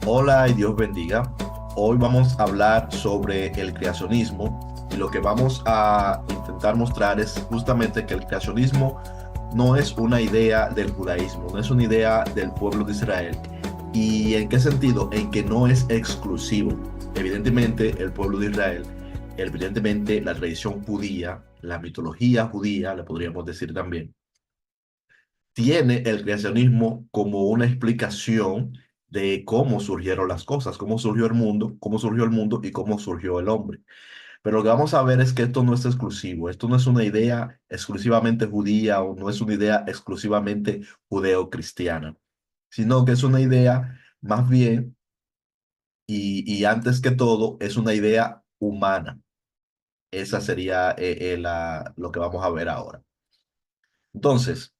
Hola y Dios bendiga. Hoy vamos a hablar sobre el creacionismo y lo que vamos a intentar mostrar es justamente que el creacionismo no es una idea del judaísmo, no es una idea del pueblo de Israel. ¿Y en qué sentido? En que no es exclusivo. Evidentemente, el pueblo de Israel, evidentemente la tradición judía, la mitología judía, le podríamos decir también tiene el creacionismo como una explicación de cómo surgieron las cosas, cómo surgió el mundo y cómo surgió el hombre. Pero lo que vamos a ver es que esto no es exclusivo, esto no es una idea exclusivamente judía o no es una idea exclusivamente judeo-cristiana, sino que es una idea más bien y antes que todo es una idea humana. Esa sería lo que vamos a ver ahora. Entonces,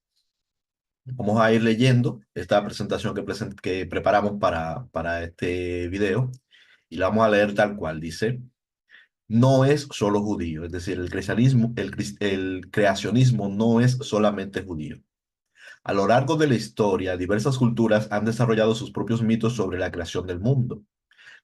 vamos a ir leyendo esta presentación que preparamos para este video y la vamos a leer tal cual. Dice, no es solo judío, es decir, el creacionismo, el creacionismo no es solamente judío. A lo largo de la historia, diversas culturas han desarrollado sus propios mitos sobre la creación del mundo,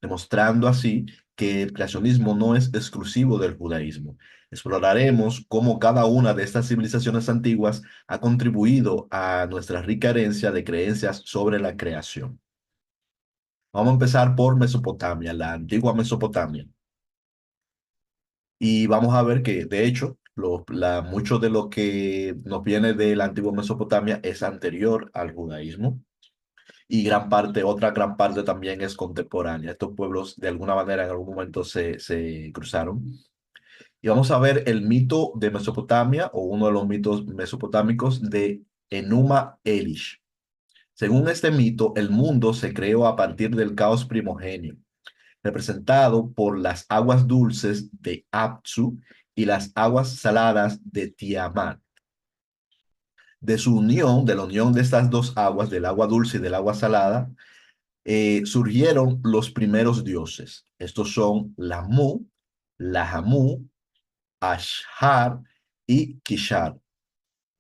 demostrando así que el creacionismo no es exclusivo del judaísmo. Exploraremos cómo cada una de estas civilizaciones antiguas ha contribuido a nuestra rica herencia de creencias sobre la creación. Vamos a empezar por Mesopotamia, la antigua Mesopotamia. Y vamos a ver que, de hecho, mucho de lo que nos viene de la antigua Mesopotamia es anterior al judaísmo. Y otra gran parte también es contemporánea. Estos pueblos de alguna manera en algún momento se cruzaron. Y vamos a ver el mito de Mesopotamia o uno de los mitos mesopotámicos de Enuma Elish. Según este mito, el mundo se creó a partir del caos primogénio, representado por las aguas dulces de Apsu y las aguas saladas de Tiamat. De la unión de estas dos aguas, del agua dulce y del agua salada, surgieron los primeros dioses. Estos son Lamu, Lahamu, Ashar y Kishar.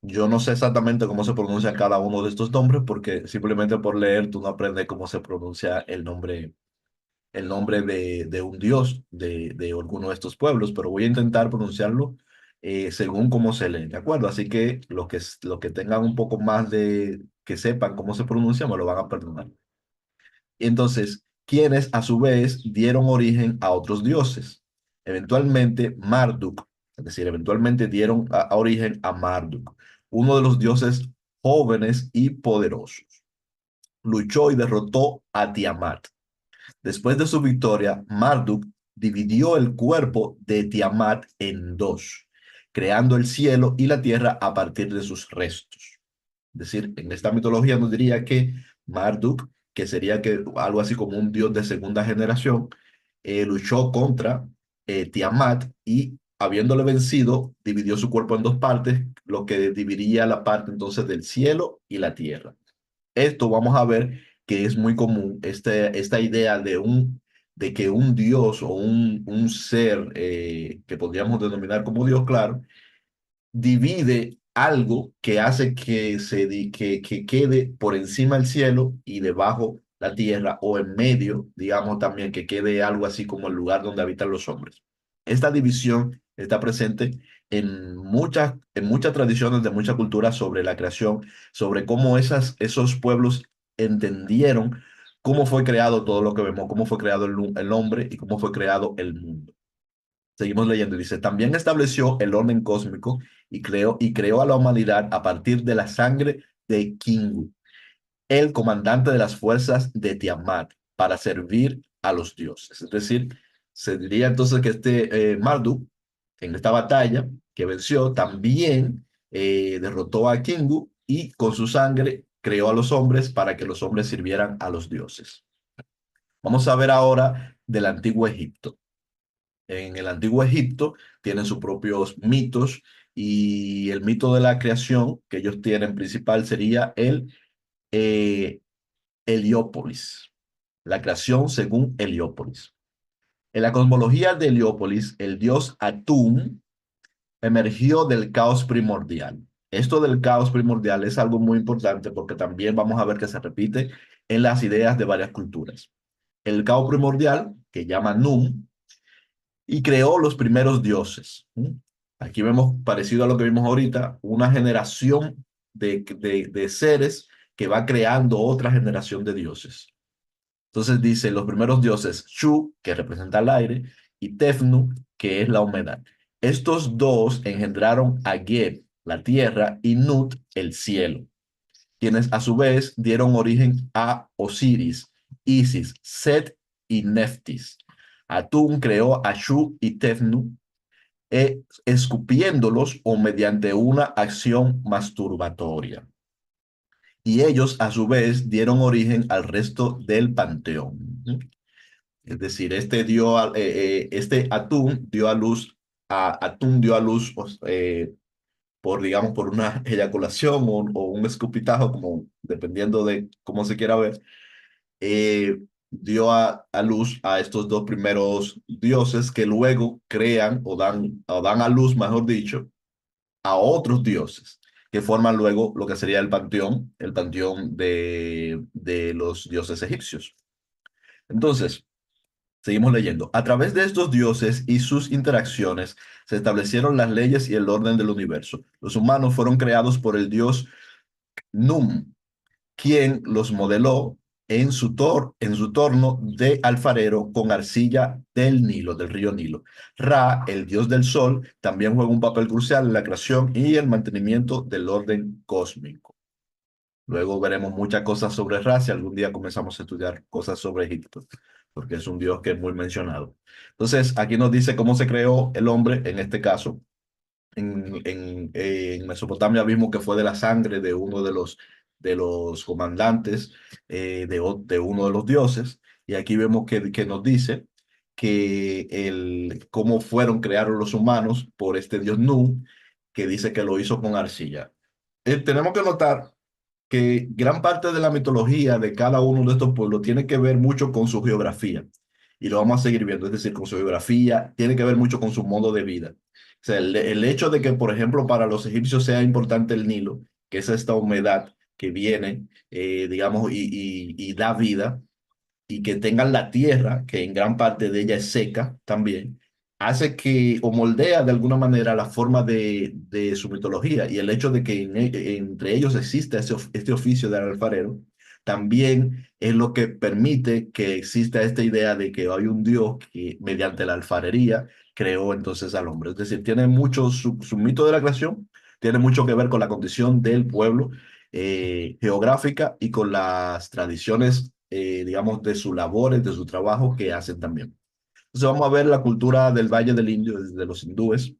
Yo no sé exactamente cómo se pronuncia cada uno de estos nombres porque simplemente por leer tú no aprendes cómo se pronuncia el nombre de un dios de alguno de estos pueblos, pero voy a intentar pronunciarlo según cómo se lee, ¿de acuerdo? Así que los que tengan un poco más que sepan cómo se pronuncia, me lo van a perdonar. Entonces, quienes a su vez dieron origen a otros dioses. Eventualmente, Marduk, es decir, eventualmente dieron a origen a Marduk, uno de los dioses jóvenes y poderosos. Luchó y derrotó a Tiamat. Después de su victoria, Marduk dividió el cuerpo de Tiamat en dos, creando el cielo y la tierra a partir de sus restos. Es decir, en esta mitología nos diría que Marduk, que sería algo así como un dios de segunda generación, luchó contra Tiamat y habiéndole vencido, dividió su cuerpo en dos partes, lo que dividiría la parte entonces del cielo y la tierra. Esto vamos a ver que es muy común, esta idea de que un dios o un ser que podríamos denominar como dios, claro, divide algo que hace que quede por encima el cielo y debajo la tierra, o en medio, digamos también que quede algo así como el lugar donde habitan los hombres. Esta división está presente en muchas tradiciones de muchas culturas sobre la creación, sobre cómo esos pueblos entendieron cómo fue creado todo lo que vemos, cómo fue creado el hombre y cómo fue creado el mundo. Seguimos leyendo, dice, también estableció el orden cósmico y creó a la humanidad a partir de la sangre de Kingu, el comandante de las fuerzas de Tiamat, para servir a los dioses. Es decir, se diría entonces que Marduk, en esta batalla que venció, también derrotó a Kingu y con su sangre creó a los hombres para que los hombres sirvieran a los dioses. Vamos a ver ahora del antiguo Egipto. En el antiguo Egipto tienen sus propios mitos y el mito de la creación que ellos tienen principal sería el eh, Heliópolis, la creación según Heliópolis. En la cosmología de Heliópolis, el dios Atum emergió del caos primordial. Esto del caos primordial es algo muy importante porque también vamos a ver que se repite en las ideas de varias culturas. el caos primordial, que llama Num, y creó los primeros dioses. Aquí vemos, parecido a lo que vimos ahorita, una generación de seres que va creando otra generación de dioses. Entonces dice los primeros dioses, Shu, que representa el aire, y Tefnu, que es la humedad. Estos dos engendraron a Geb, la tierra, y Nut, el cielo, quienes a su vez dieron origen a Osiris, Isis, Set y Neftis. Atum creó a Shu y Tefnu, escupiéndolos o mediante una acción masturbatoria. Y ellos a su vez dieron origen al resto del panteón. Es decir, este Atum dio a luz, Atum dio a luz por, digamos, por una eyaculación o un escupitajo, como dependiendo de cómo se quiera ver, dio a luz a estos dos primeros dioses que luego crean o dan a luz, mejor dicho, a otros dioses que forman luego lo que sería el panteón de los dioses egipcios. Entonces, seguimos leyendo. A través de estos dioses y sus interacciones se establecieron las leyes y el orden del universo. Los humanos fueron creados por el dios Num, quien los modeló en su torno de alfarero con arcilla del Nilo, del río Nilo. Ra, el dios del sol, también juega un papel crucial en la creación y el mantenimiento del orden cósmico. Luego veremos muchas cosas sobre Ra si algún día comenzamos a estudiar cosas sobre Egipto, porque es un dios que es muy mencionado. Entonces, aquí nos dice cómo se creó el hombre, en este caso, en Mesopotamia vimos que fue de la sangre de uno de los comandantes de uno de los dioses. Y aquí vemos que nos dice que cómo fueron creados los humanos por este dios Nu, que dice que lo hizo con arcilla. Tenemos que notar que gran parte de la mitología de cada uno de estos pueblos tiene que ver mucho con su geografía. Y lo vamos a seguir viendo, es decir, con su geografía, tiene que ver mucho con su modo de vida. O sea, el hecho de que, por ejemplo, para los egipcios sea importante el Nilo, que es esta humedad que viene, digamos, y da vida, y que tengan la tierra, que en gran parte de ella es seca también, hace que o moldea de alguna manera la forma de su mitología. Y el hecho de que entre ellos exista este oficio de alfarero, también es lo que permite que exista esta idea de que hay un Dios que mediante la alfarería creó entonces al hombre. Es decir, tiene mucho, su mito de la creación tiene mucho que ver con la condición del pueblo geográfica y con las tradiciones, digamos, de sus labores, de su trabajo que hacen también. Entonces vamos a ver la cultura del Valle del Indio, de los hindúes.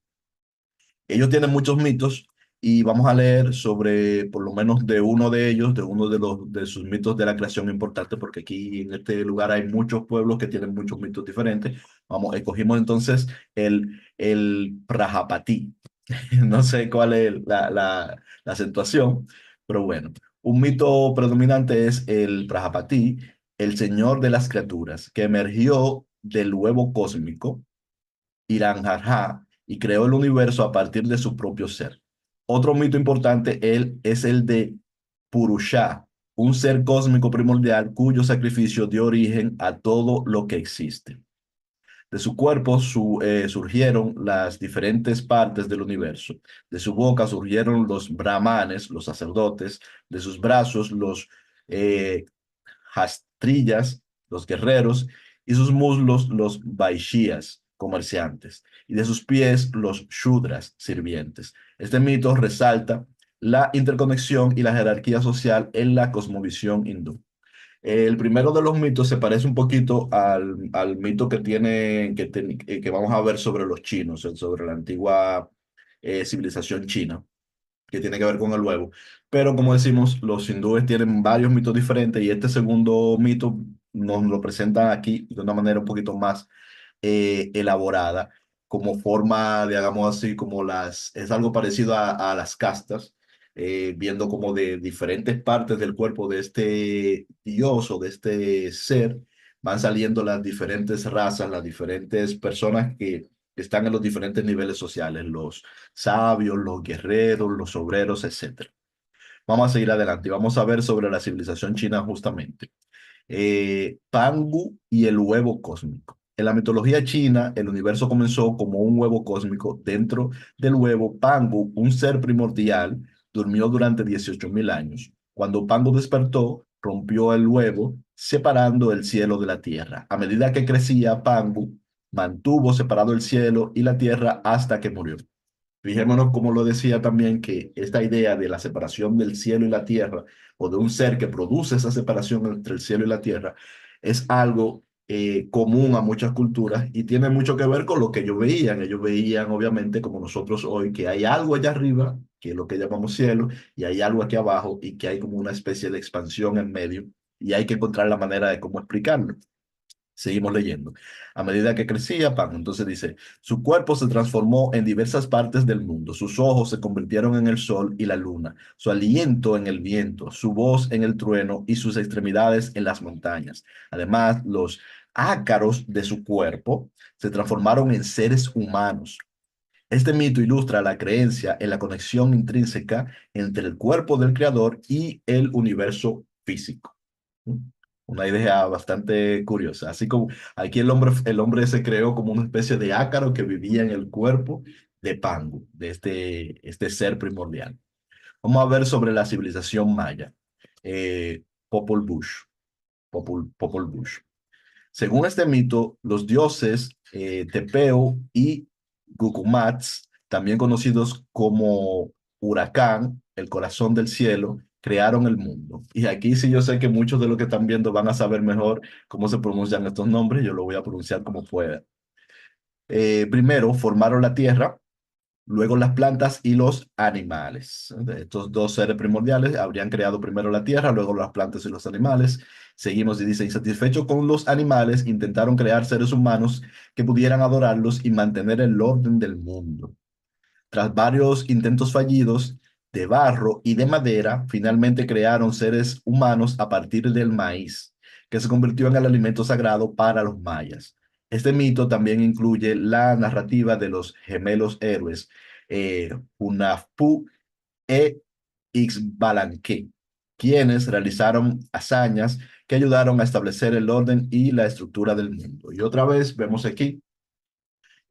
Ellos tienen muchos mitos y vamos a leer sobre, por lo menos de uno de ellos, de uno de sus mitos de la creación importante, porque aquí en este lugar hay muchos pueblos que tienen muchos mitos diferentes. Vamos, escogimos entonces el Prajapati. No sé cuál es la acentuación, pero bueno, un mito predominante es el Prajapati, el señor de las criaturas, que emergió del huevo cósmico, Iranjará, y creó el universo a partir de su propio ser. Otro mito importante es el de Purusha, un ser cósmico primordial cuyo sacrificio dio origen a todo lo que existe. De su cuerpo surgieron las diferentes partes del universo. De su boca surgieron los brahmanes, los sacerdotes. De sus brazos, los eh, jastrillas, los guerreros. Y sus muslos, los vaishyas, comerciantes. Y de sus pies, los shudras, sirvientes. Este mito resalta la interconexión y la jerarquía social en la cosmovisión hindú. El primero de los mitos se parece un poquito al mito que vamos a ver sobre los chinos, sobre la antigua civilización china, que tiene que ver con el huevo. Pero como decimos, los hindúes tienen varios mitos diferentes y este segundo mito nos lo presentan aquí de una manera un poquito más elaborada, como forma, digamos así, es algo parecido a las castas, viendo como de diferentes partes del cuerpo de este dios o de este ser, van saliendo las diferentes razas, las diferentes personas que están en los diferentes niveles sociales, los sabios, los guerreros, los obreros, etcétera. Vamos a seguir adelante y vamos a ver sobre la civilización china justamente. Pangu y el huevo cósmico. En la mitología china, el universo comenzó como un huevo cósmico. Dentro del huevo, Pangu, un ser primordial, durmió durante 18.000 años. Cuando Pangu despertó, rompió el huevo, separando el cielo de la tierra. A medida que crecía, Pangu mantuvo separado el cielo y la tierra hasta que murió. Fijémonos, como lo decía también, que esta idea de la separación del cielo y la tierra, o de un ser que produce esa separación entre el cielo y la tierra, es algo común a muchas culturas y tiene mucho que ver con lo que ellos veían. Ellos veían, obviamente, como nosotros hoy, que hay algo allá arriba, que es lo que llamamos cielo, y hay algo aquí abajo, y que hay como una especie de expansión en medio, y hay que encontrar la manera de cómo explicarlo. Seguimos leyendo. A medida que crecía, Pan, entonces dice, su cuerpo se transformó en diversas partes del mundo, sus ojos se convirtieron en el sol y la luna, su aliento en el viento, su voz en el trueno y sus extremidades en las montañas. Además, los ácaros de su cuerpo se transformaron en seres humanos. Este mito ilustra la creencia en la conexión intrínseca entre el cuerpo del creador y el universo físico. Una idea bastante curiosa. Así como aquí el hombre se creó como una especie de ácaro que vivía en el cuerpo de Pangu, de este ser primordial. Vamos a ver sobre la civilización maya. Popol Vuh. Popol Vuh. Según este mito, los dioses Tepeu y Gucumatz, también conocidos como Huracán, el corazón del cielo, crearon el mundo. Y aquí sí yo sé que muchos de los que están viendo van a saber mejor cómo se pronuncian estos nombres, yo lo voy a pronunciar como pueda. Primero formaron la tierra, luego las plantas y los animales. Estos dos seres primordiales habrían creado primero la tierra, luego las plantas y los animales. Seguimos y dice, insatisfechos con los animales, intentaron crear seres humanos que pudieran adorarlos y mantener el orden del mundo. Tras varios intentos fallidos de barro y de madera, finalmente crearon seres humanos a partir del maíz, que se convirtió en el alimento sagrado para los mayas. Este mito también incluye la narrativa de los gemelos héroes Hunahpu e Ixbalanque, quienes realizaron hazañas que ayudaron a establecer el orden y la estructura del mundo. Y otra vez vemos aquí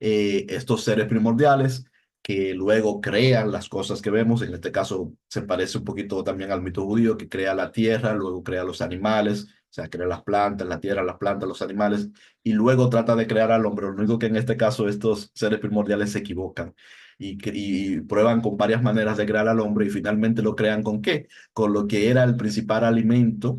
estos seres primordiales que luego crean las cosas que vemos. En este caso se parece un poquito también al mito judío que crea la tierra, luego crea los animales, o sea, crea las plantas, la tierra, las plantas, los animales, y luego trata de crear al hombre. Lo único que en este caso estos seres primordiales se equivocan. Y prueban con varias maneras de crear al hombre y finalmente lo crean ¿con qué? Con lo que era el principal alimento,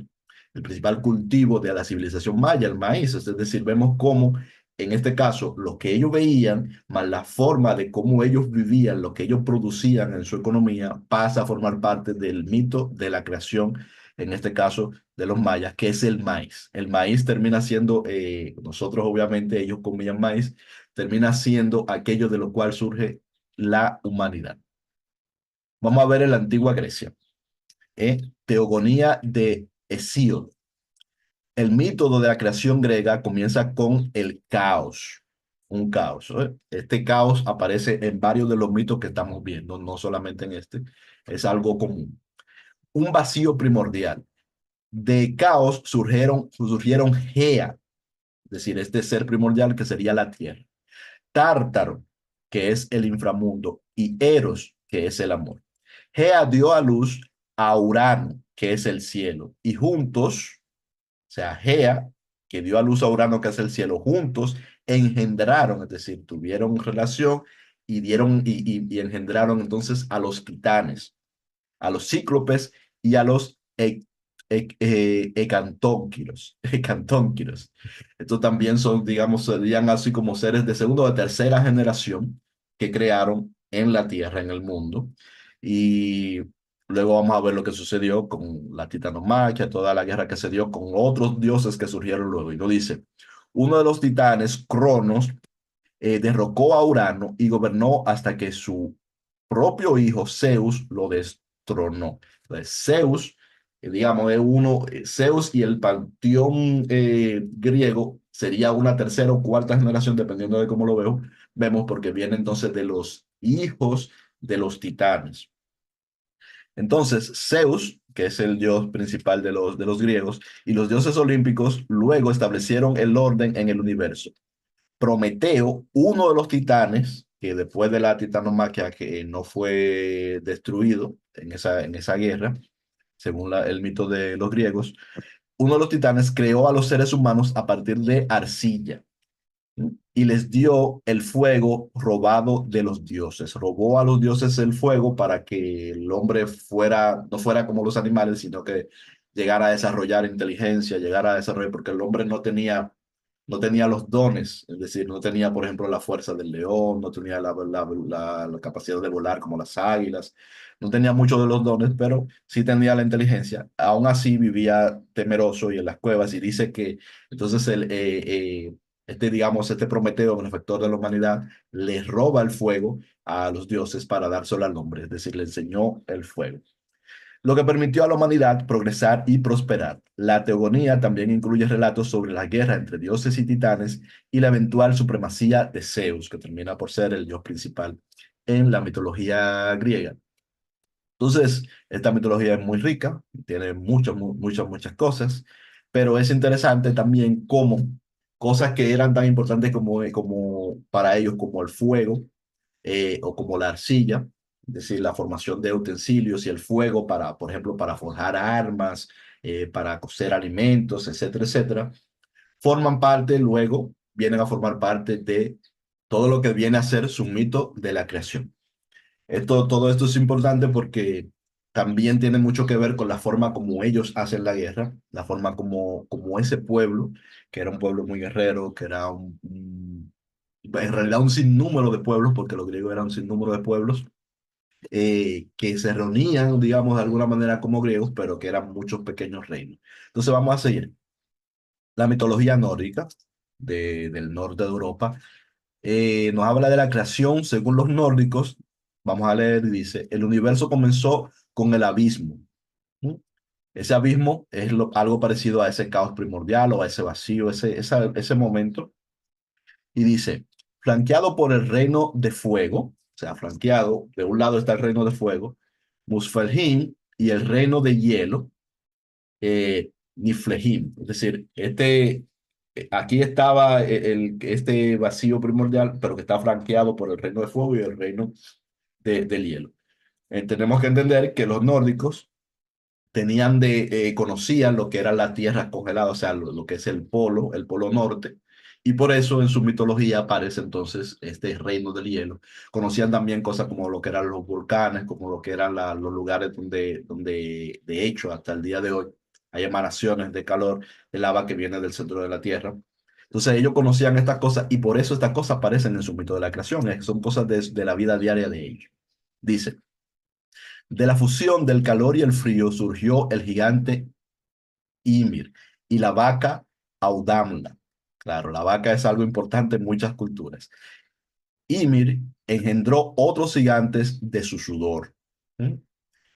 el principal cultivo de la civilización maya, el maíz. Es decir, vemos cómo en este caso, lo que ellos veían, más la forma de cómo ellos vivían, lo que ellos producían en su economía, pasa a formar parte del mito de la creación, en este caso de los mayas, que es el maíz. El maíz termina siendo, nosotros obviamente ellos comían maíz, termina siendo aquello de lo cual surge la humanidad. Vamos a ver en la antigua Grecia, Teogonía de Hesíodo. El mito de la creación griega comienza con el caos, un caos. Este caos aparece en varios de los mitos que estamos viendo, no solamente en este, es algo común. Un vacío primordial. De caos surgieron Gea, es decir, este ser primordial que sería la tierra, Tártaro, que es el inframundo, y Eros, que es el amor. Gea dio a luz a Urano, que es el cielo, y juntos sea, Gea, que dio a luz a Urano, que es el cielo, juntos engendraron, es decir, tuvieron relación y dieron y engendraron entonces a los titanes, a los cíclopes y a los ecantónquiros, ecantónquiros. Estos también son, digamos, serían así como seres de segunda o de tercera generación que crearon en la Tierra, en el mundo. Y luego vamos a ver lo que sucedió con la titanomaquia, toda la guerra que se dio con otros dioses que surgieron luego. Y lo dice, uno de los titanes, Cronos, derrocó a Urano y gobernó hasta que su propio hijo Zeus lo destronó. Entonces, Zeus, digamos, es uno, Zeus y el panteón griego sería una tercera o cuarta generación, dependiendo de cómo lo vemos, porque viene entonces de los hijos de los titanes. Entonces, Zeus que es el dios principal de los griegos, y los dioses olímpicos luego establecieron el orden en el universo. Prometeo, uno de los titanes, que después de la titanomaquia que no fue destruido en esa guerra, según el mito de los griegos, uno de los titanes creó a los seres humanos a partir de arcilla y les dio el fuego robado de los dioses. Robó a los dioses el fuego para que el hombre fuera, no fuera como los animales, sino que llegara a desarrollar inteligencia, llegara a desarrollar, porque el hombre no tenía los dones, es decir, no tenía, por ejemplo, la fuerza del león, no tenía la capacidad de volar como las águilas, no tenía muchos de los dones, pero sí tenía la inteligencia. Aún así vivía temeroso y en las cuevas y dice que entonces digamos, este Prometeo, benefactor de la humanidad, le roba el fuego a los dioses para dárselo al hombre, es decir, le enseñó el fuego, lo que permitió a la humanidad progresar y prosperar. La teogonía también incluye relatos sobre la guerra entre dioses y titanes y la eventual supremacía de Zeus, que termina por ser el dios principal en la mitología griega. Entonces, esta mitología es muy rica, tiene muchas cosas, pero es interesante también cómo cosas que eran tan importantes como para ellos, como el fuego o como la arcilla, es decir, la formación de utensilios y el fuego para, por ejemplo, para forjar armas, para cocer alimentos, etcétera, etcétera, forman parte, luego vienen a formar parte de todo lo que viene a ser su mito de la creación. Todo esto es importante porque también tiene mucho que ver con la forma como ellos hacen la guerra, la forma como ese pueblo, que era un pueblo muy guerrero, que era en realidad un sinnúmero de pueblos, porque los griegos eran un sinnúmero de pueblos, que se reunían, digamos, de alguna manera como griegos, pero que eran muchos pequeños reinos. Entonces vamos a seguir. La mitología nórdica del norte de Europa nos habla de la creación según los nórdicos. Vamos a leer y dice, el universo comenzó con el abismo. ¿Mm? Ese abismo es algo parecido a ese caos primordial o a ese vacío, ese momento. Y dice, flanqueado por el reino de fuego, o sea, flanqueado, de un lado está el reino de fuego, Muspelheim y el reino de hielo, Niflheim. Es decir, aquí estaba este vacío primordial, pero que está flanqueado por el reino de fuego y el reino del hielo. Tenemos que entender que los nórdicos conocían lo que era la tierra congelada, o sea, lo que es el polo norte, y por eso en su mitología aparece entonces este reino del hielo. Conocían también cosas como lo que eran los volcanes, como lo que eran los lugares donde, de hecho, hasta el día de hoy hay emanaciones de calor, de lava que viene del centro de la tierra. Entonces ellos conocían estas cosas y por eso estas cosas aparecen en su mito de la creación, son cosas de la vida diaria de ellos. Dice, de la fusión del calor y el frío surgió el gigante Ymir y la vaca Audamna. Claro, la vaca es algo importante en muchas culturas. Ymir engendró otros gigantes de su sudor. ¿Mm?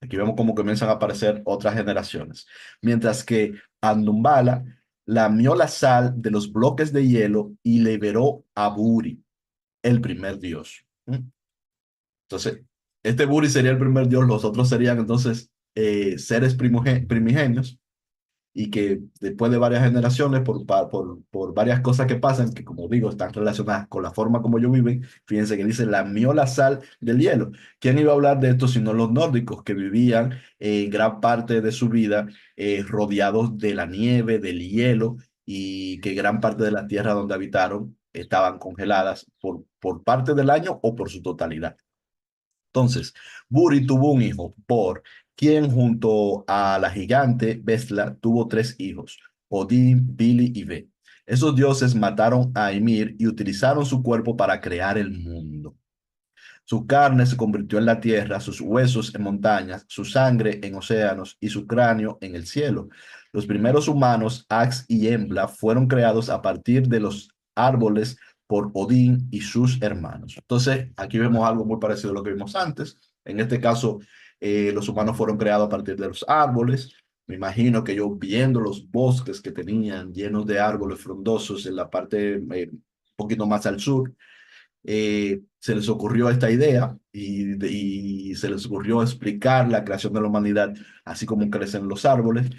Aquí vemos cómo comienzan a aparecer otras generaciones. Mientras que Andumbala lamió la sal de los bloques de hielo y liberó a Buri, el primer dios. ¿Mm? Entonces, este Buri sería el primer dios, los otros serían entonces seres primigenios y que después de varias generaciones, por varias cosas que pasan, que como digo, están relacionadas con la forma como ellos viven, fíjense que dice, lamió la sal del hielo. ¿Quién iba a hablar de esto sino los nórdicos, que vivían gran parte de su vida rodeados de la nieve, del hielo, y que gran parte de la tierra donde habitaron estaban congeladas por parte del año o por su totalidad? Entonces, Buri tuvo un hijo, Bor, quien junto a la gigante Bestla tuvo tres hijos, Odín, Vili y Ve. Esos dioses mataron a Ymir y utilizaron su cuerpo para crear el mundo. Su carne se convirtió en la tierra, sus huesos en montañas, su sangre en océanos y su cráneo en el cielo. Los primeros humanos, Ax y Embla, fueron creados a partir de los árboles por Odín y sus hermanos. Entonces, aquí vemos algo muy parecido a lo que vimos antes. En este caso, los humanos fueron creados a partir de los árboles. Me imagino que yo viendo los bosques que tenían llenos de árboles frondosos en la parte un poquito más al sur, se les ocurrió esta idea y se les ocurrió explicar la creación de la humanidad, así como crecen los árboles,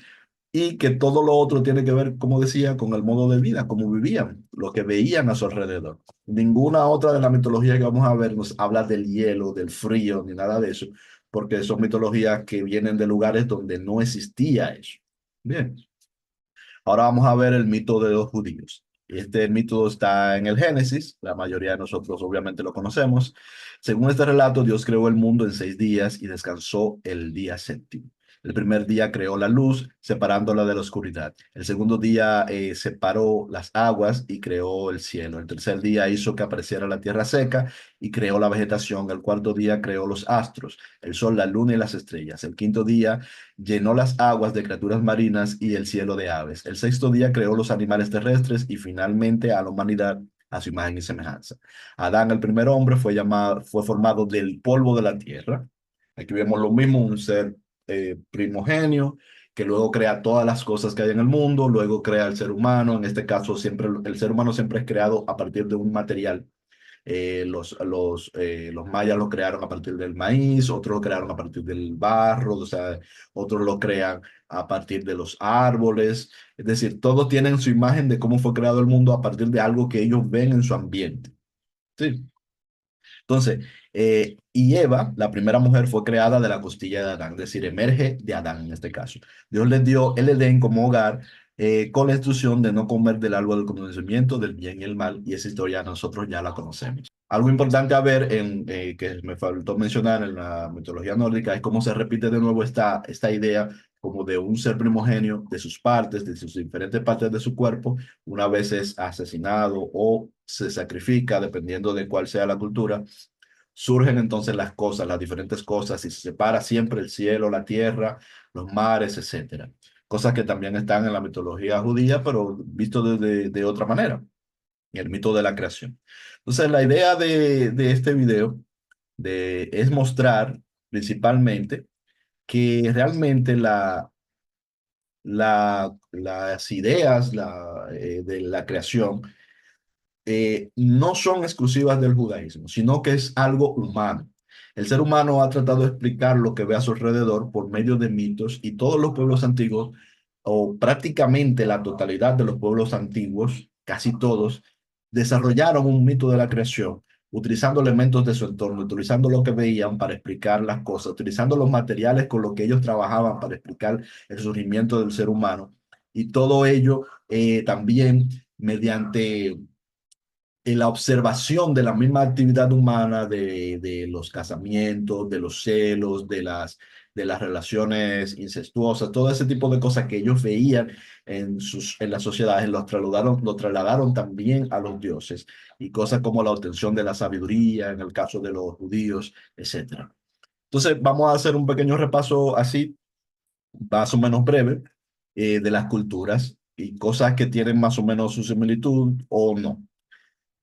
y que todo lo otro tiene que ver, como decía, con el modo de vida, cómo vivían, lo que veían a su alrededor. Ninguna otra de las mitologías que vamos a ver nos habla del hielo, del frío, ni nada de eso, porque son mitologías que vienen de lugares donde no existía eso. Bien. Ahora vamos a ver el mito de los judíos. Este mito está en el Génesis, la mayoría de nosotros obviamente lo conocemos. Según este relato, Dios creó el mundo en 6 días y descansó el día séptimo. El primer día creó la luz, separándola de la oscuridad. El segundo día separó las aguas y creó el cielo. El tercer día hizo que apareciera la tierra seca y creó la vegetación. El cuarto día creó los astros, el sol, la luna y las estrellas. El quinto día llenó las aguas de criaturas marinas y el cielo de aves. El sexto día creó los animales terrestres y finalmente a la humanidad a su imagen y semejanza. Adán, el primer hombre, fue formado del polvo de la tierra. Aquí vemos lo mismo, un ser primogenio que luego crea todas las cosas que hay en el mundo, luego crea el ser humano. En este caso, siempre el ser humano siempre es creado a partir de un material. Los mayas lo crearon a partir del maíz, otros lo crearon a partir del barro, o sea, otros lo crean a partir de los árboles. Es decir, todos tienen su imagen de cómo fue creado el mundo a partir de algo que ellos ven en su ambiente. Sí. Entonces, y Eva, la primera mujer, fue creada de la costilla de Adán, es decir, emerge de Adán en este caso. Dios les dio el Edén como hogar con la instrucción de no comer del árbol del conocimiento del bien y el mal, y esa historia nosotros ya la conocemos. Algo importante a ver, que me faltó mencionar en la mitología nórdica, es cómo se repite de nuevo esta idea como de un ser primogenio de sus partes, de sus diferentes partes de su cuerpo, una vez es asesinado o se sacrifica, dependiendo de cuál sea la cultura, surgen entonces las cosas, las diferentes cosas, y se separa siempre el cielo, la tierra, los mares, etcétera. Cosas que también están en la mitología judía, pero visto de otra manera, en el mito de la creación. Entonces, la idea de este video es mostrar principalmente que realmente las ideas de la creación no son exclusivas del judaísmo, sino que es algo humano. El ser humano ha tratado de explicar lo que ve a su alrededor por medio de mitos y todos los pueblos antiguos, o prácticamente la totalidad de los pueblos antiguos, casi todos, desarrollaron un mito de la creación, utilizando elementos de su entorno, utilizando lo que veían para explicar las cosas, utilizando los materiales con los que ellos trabajaban para explicar el surgimiento del ser humano. Y todo ello también mediante en la observación de la misma actividad humana, de los casamientos, de los celos, de las relaciones incestuosas, todo ese tipo de cosas que ellos veían en las sociedades, lo trasladaron también a los dioses, y cosas como la obtención de la sabiduría, en el caso de los judíos, etcétera. Entonces, vamos a hacer un pequeño repaso así, más o menos breve, de las culturas y cosas que tienen más o menos su similitud o no.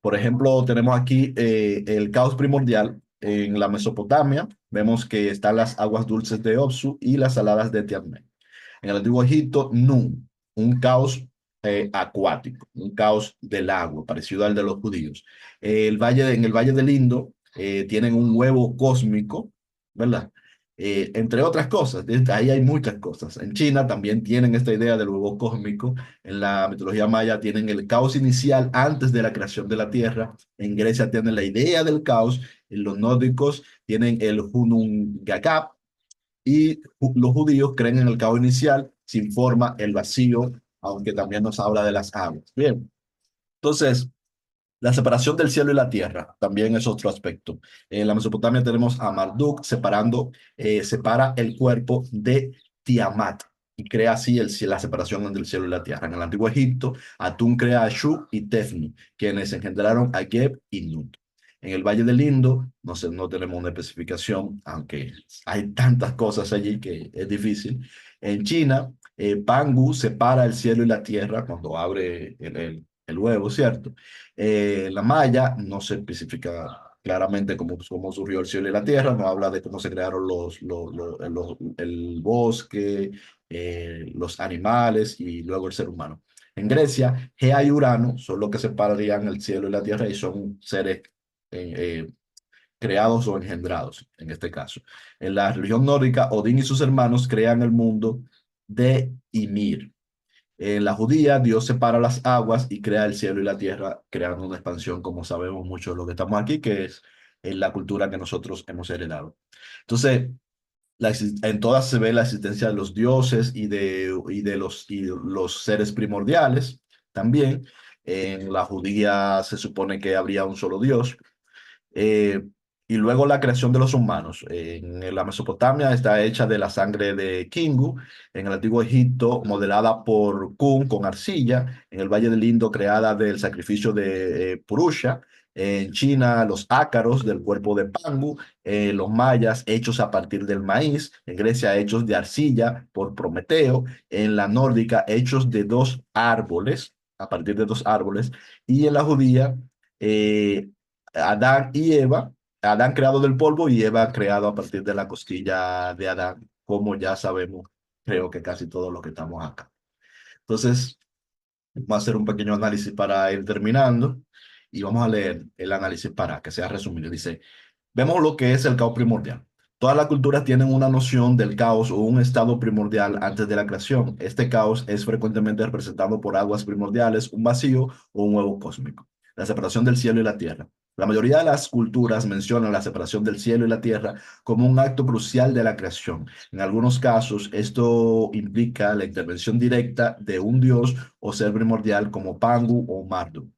Por ejemplo, tenemos aquí el caos primordial en la Mesopotamia. Vemos que están las aguas dulces de Opsu y las saladas de Tiamé. En el Antiguo Egipto, Nun, un caos acuático, un caos del agua, parecido al de los judíos. En el Valle del Indo tienen un huevo cósmico, ¿verdad? Entre otras cosas, ahí hay muchas cosas. En China también tienen esta idea del huevo cósmico. En la mitología maya tienen el caos inicial antes de la creación de la tierra. En Grecia tienen la idea del caos. En los nórdicos tienen el Hunun Gagap, y los judíos creen en el caos inicial, sin forma, el vacío, aunque también nos habla de las aguas. Bien, entonces, la separación del cielo y la tierra también es otro aspecto. En la Mesopotamia tenemos a Marduk separa el cuerpo de Tiamat y crea así la separación entre el cielo y la tierra. En el antiguo Egipto, Atún crea a Shu y Tefnu, quienes engendraron a Geb y Nut. En el Valle del Indo, no sé, no tenemos una especificación, aunque hay tantas cosas allí que es difícil. En China, Pangu separa el cielo y la tierra cuando abre el huevo, ¿cierto? La Maya no se especifica claramente cómo surgió el cielo y la tierra, no habla de cómo se crearon el bosque, los animales y luego el ser humano. En Grecia, Gea y Urano son los que separarían el cielo y la tierra y son seres creados o engendrados, en este caso. En la religión nórdica, Odín y sus hermanos crean el mundo de Ymir. En la judía, Dios separa las aguas y crea el cielo y la tierra, creando una expansión, como sabemos muchos de los que estamos aquí, que es en la cultura que nosotros hemos heredado. Entonces, en todas se ve la existencia de los dioses y de los seres primordiales también. En la judía se supone que habría un solo Dios. Eh, y luego la creación de los humanos. En la Mesopotamia está hecha de la sangre de Kingu. En el antiguo Egipto, modelada por Kun con arcilla. En el Valle del Indo, creada del sacrificio de Purusha. En China, los ácaros del cuerpo de Pangu. Los mayas, hechos a partir del maíz. En Grecia, hechos de arcilla por Prometeo. En la nórdica, hechos de dos árboles, a partir de dos árboles. Y en la judía, eh, Adán y Eva, Adán creado del polvo y Eva creado a partir de la costilla de Adán, como ya sabemos, creo que casi todos los que estamos acá. Entonces, vamos a hacer un pequeño análisis para ir terminando y vamos a leer el análisis para que sea resumido. Dice, vemos lo que es el caos primordial. Todas las culturas tienen una noción del caos o un estado primordial antes de la creación. Este caos es frecuentemente representado por aguas primordiales, un vacío o un huevo cósmico. La separación del cielo y la tierra. La mayoría de las culturas mencionan la separación del cielo y la tierra como un acto crucial de la creación. En algunos casos, esto implica la intervención directa de un dios o ser primordial como Pangu o Marduk.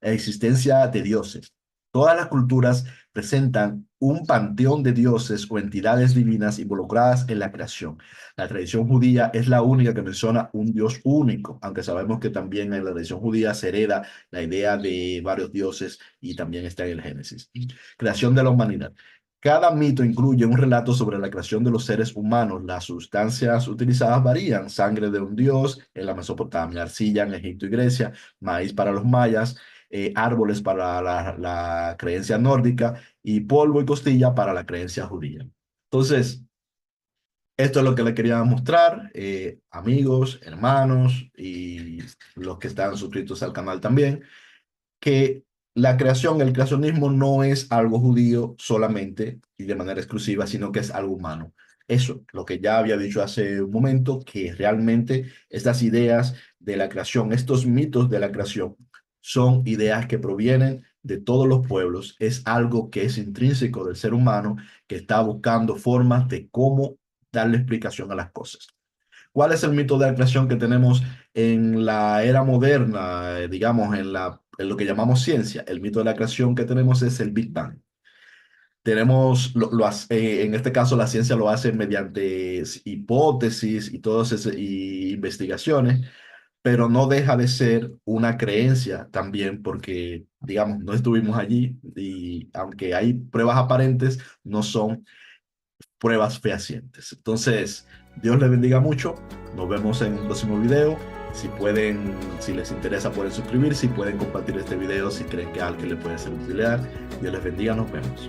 La existencia de dioses. Todas las culturas presentan un panteón de dioses o entidades divinas involucradas en la creación. La tradición judía es la única que menciona un dios único, aunque sabemos que también en la tradición judía se hereda la idea de varios dioses y también está en el Génesis. Creación de la humanidad. Cada mito incluye un relato sobre la creación de los seres humanos. Las sustancias utilizadas varían. Sangre de un dios en la Mesopotamia, arcilla en Egipto y Grecia, maíz para los mayas, árboles para la creencia nórdica y polvo y costilla para la creencia judía. Entonces, esto es lo que le quería mostrar, amigos, hermanos y los que están suscritos al canal también, que la creación, el creacionismo no es algo judío solamente y de manera exclusiva, sino que es algo humano. Eso, lo que ya había dicho hace un momento, que realmente estas ideas de la creación, estos mitos de la creación, son ideas que provienen de todos los pueblos, es algo que es intrínseco del ser humano que está buscando formas de cómo darle explicación a las cosas. ¿Cuál es el mito de la creación que tenemos en la era moderna, digamos, en lo que llamamos ciencia? El mito de la creación que tenemos es el Big Bang. En este caso, la ciencia lo hace mediante hipótesis y todas esas investigaciones, pero no deja de ser una creencia también porque, digamos, no estuvimos allí y aunque hay pruebas aparentes, no son pruebas fehacientes. Entonces, Dios les bendiga mucho. Nos vemos en un próximo video. Si pueden, si les interesa, pueden suscribirse y pueden compartir este video si creen que a alguien le puede ser de utilidad. Dios les bendiga. Nos vemos.